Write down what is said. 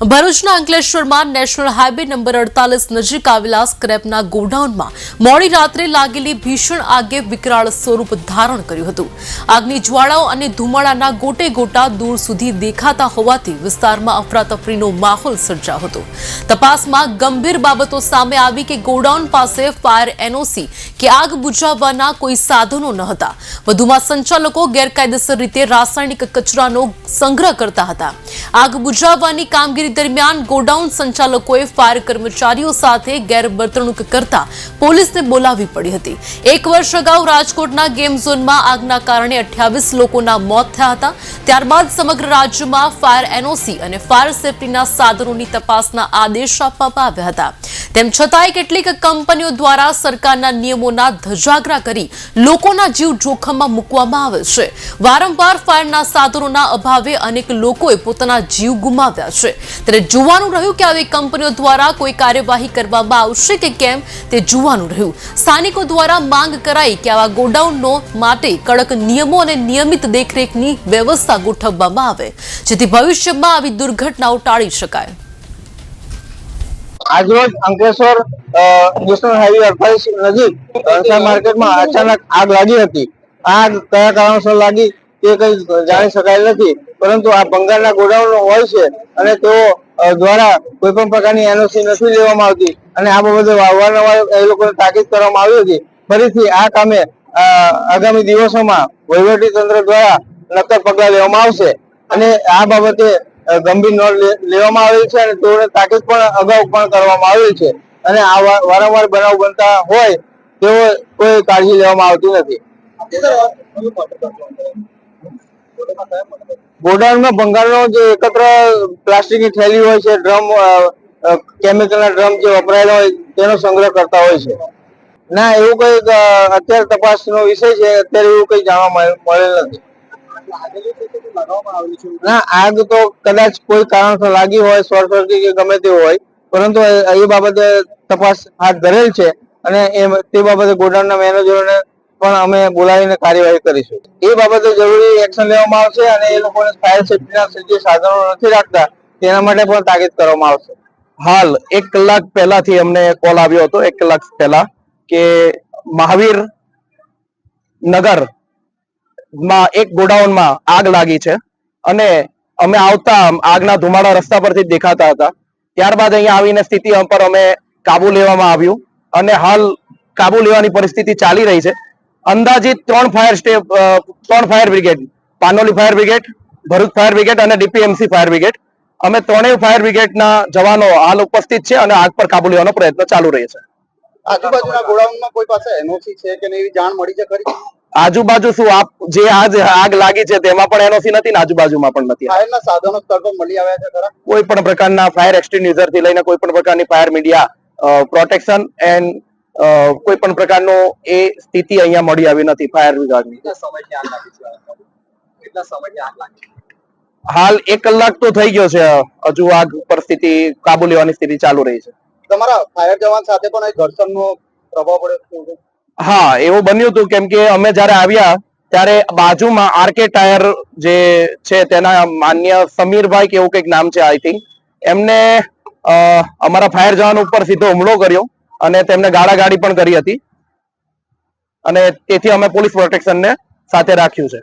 ભરૂચના અંકલેશ્વરમાં national highway number 48 નજીક આવેલા સ્ક્રેપના ગોડાઉનમાં મોડી રાત્રે લાગેલી ભીષણ આગે વિકરાળ સ્વરૂપ ધારણ કર્યું હતું। આગની જ્વાળાઓ અને ધુમાડાના ગોટે ગોટા દૂર સુધી દેખાતા હોવાથી વિસ્તારમાં અફરાતફરીનો માહોલ સર્જાયો હતો। તપાસમાં ગંભીર બાબતો સામે આવી કે ગોડાઉન પાસે ફાયર એનઓસી કે આગ બુઝાવવાના કોઈ સાધનો ન હતા। વધુમાં સંચાલકો ગેરકાયદેસર રીતે રાસાયણિક કચરાનો સંગ્રહ કરતા હતા। આગ બુઝાવવાની કામગીરી દરમિયાન ગોડાઉન સંચાલકોએ ફાયર કર્મચારીઓ સાથે ગેરવર્તણૂક કરતા પોલીસને બોલાવવી પડી હતી। 1 વર્ષ અગાઉ રાજકોટના ગેમ ઝોનમાં આગના કારણે 28 લોકોના મોત થયા હતા। ત્યારબાદ સમગ્ર રાજ્યમાં ફાયર એનઓસી અને ફાયર સેફટીના સાધનોની તપાસના આદેશ આપવામાં આવ્યા હતા। તેમ છતાંય કેટલીક કંપનીઓ દ્વારા સરકારના નિયમોના ધજાગરા કરી લોકોના જીવ જોખમમાં મૂકવામાં આવે છે। વારંવાર ફાયરના સાધનોના અભાવે અનેક લોકોએ પોતાના જીવ ગુમાવ્યા છે। ત્યારે જોવાનું રહ્યું કે આવી કંપનીઓ દ્વારા કોઈ કાર્યવાહી કરવામાં આવશે કે કેમ તે જોવાનું રહ્યું। સ્થાનિકો દ્વારા માંગ કરાઈ કે આવા ગોડાઉનો માટે કડક નિયમો અને નિયમિત દેખરેખની વ્યવસ્થા ગોઠવવામાં આવે જેથી ભવિષ્યમાં આવી દુર્ઘટનાઓ ટાળી શકાય। આજરોજ અંકલેશ્વર નેશનલ હાઈવે 48 નજીક રણછોડ માર્કેટમાં અચાનક આગ લાગી હતી। આગ કયા કારણોસર લાગી તે કઈ જાણી શકાય નથી, પરંતુ આ ભંગારના ગોડાઉન હોય છે અને તેઓ દ્વારા કોઈ પણ પ્રકારની એનઓસી નથી લેવામાં આવતી અને આ બાબતે વારંવાર એ લોકોને તાકીદ કરવામાં આવી હતી। ફરીથી આ કામે આગામી દિવસોમાં વહીવટી તંત્ર દ્વારા નક્કર પગલાં લેવામાં આવશે અને આ બાબતે ગંભીર નોંધ લેવામાં આવેલ છે અને તેઓને તાકીદ પણ અગાઉ પણ કરવામાં આવેલ છે અને આ વારંવાર બનાવ બનતા હોય તેઓ કોઈ કાળજી લેવામાં આવતી નથી। ગોડાઉનમાં ભંગારનો જે એકત્ર પ્લાસ્ટિકની થેલી હોય છે, ડ્રમ, કેમિકલના ડ્રમ જે વપરાયેલા હોય તેનો સંગ્રહ કરતા હોય છે। ના, એવું કઈ અત્યારે તપાસનો વિષય છે, અત્યારે એવું કઈ જાણવા મળેલ નથી। ના, આગ તો કદાચ કોઈ કારણસર લાગી હોય, શોર્ટ સર્કિટ કે ગમે તે હોય, પરંતુ એ બાબતે તપાસ હાથ ધરેલ છે અને તે બાબતે ગોડાઉનના મેનેજરોને પણ અમે બોલાવીને કાર્યવાહી કરીશું। એ બાબતે જરૂરી એક્શન લેવામાં આવશે અને એ લોકોને ફાયર સેફટીના જે સાધનો નથી રાખતા તેના માટે પણ તાકીદ કરવામાં આવશે। હાલ 1 કલાક પહેલાથી અમને કોલ આવ્યો હતો, 1 કલાક પહેલા, કે મહાવીર નગર માં એક ગોડાઉનમાં આગ લાગી છે અને અમે આવતા આગના ધુમાડા રસ્તા પરથી જ દેખાતા હતા। ત્યારબાદ અહીંયા આવીને સ્થિતિ પર અમે કાબુ લેવામાં આવ્યું અને હાલ કાબુ લેવાની પરિસ્થિતિ ચાલી રહી છે। અંદાજિત 3 fire brigade, Panoli fire brigade, Bharuch fire brigade અને ડીપીએમસી ફાયર બ્રિગેડ, અમે ત્રણેય ફાયર બ્રિગેડના જવાનો હાલ ઉપસ્થિત છે અને આગ પર કાબુ લેવાનો પ્રયત્ન ચાલુ રહે છે। આજુબાજુના ગોડાઉનમાં કોઈ પાસે એનઓસી છે કે એવી જાણ મળી છે ખરી? આજુબાજુ શું, આપ જે આગ લાગી છે તેમાં પણ એનઓસી નથી ને આજુબાજુમાં પણ નથી। ફાયરના સાધનો સ્તર પર મળી આવ્યા છે ખરા? કોઈ પણ પ્રકારના ફાયર એક્સટિન્ગ્યુશર થી લઈને કોઈ પણ પ્રકારની ફાયર મીડિયા પ્રોટેક્શન એન્ડ કોઈ પણ પ્રકારનો એ સ્થિતિ અહીંયા મળી આવી નથી ફાયર વિભાગની। કેટલા સમયથી આગ લાગી? હાલ 1 કલાક તો થઈ ગયો છે, હજુ આગ પરિસ્થિતિ કાબુ લેવાની સ્થિતિ ચાલુ રહી છે। તમારા ફાયર જવાન સાથે પણ ઘર્ષણનો પ્રભાવ પડ્યો? હા, એવું બન્યું હતું, કેમ કે અમે જયારે આવ્યા ત્યારે બાજુમાં આરકે ટાયર જે છે તેના માન્ય સમીરભાઈ કે એવું કંઈક નામ છે આઈ થિંક, એમને અમારા ફાયર જવાન ઉપર સીધો હુમલો કર્યો અને તેમને ગાળાગાળી પણ કરી હતી અને તેથી અમે પોલીસ પ્રોટેક્શનને સાથે રાખ્યું છે।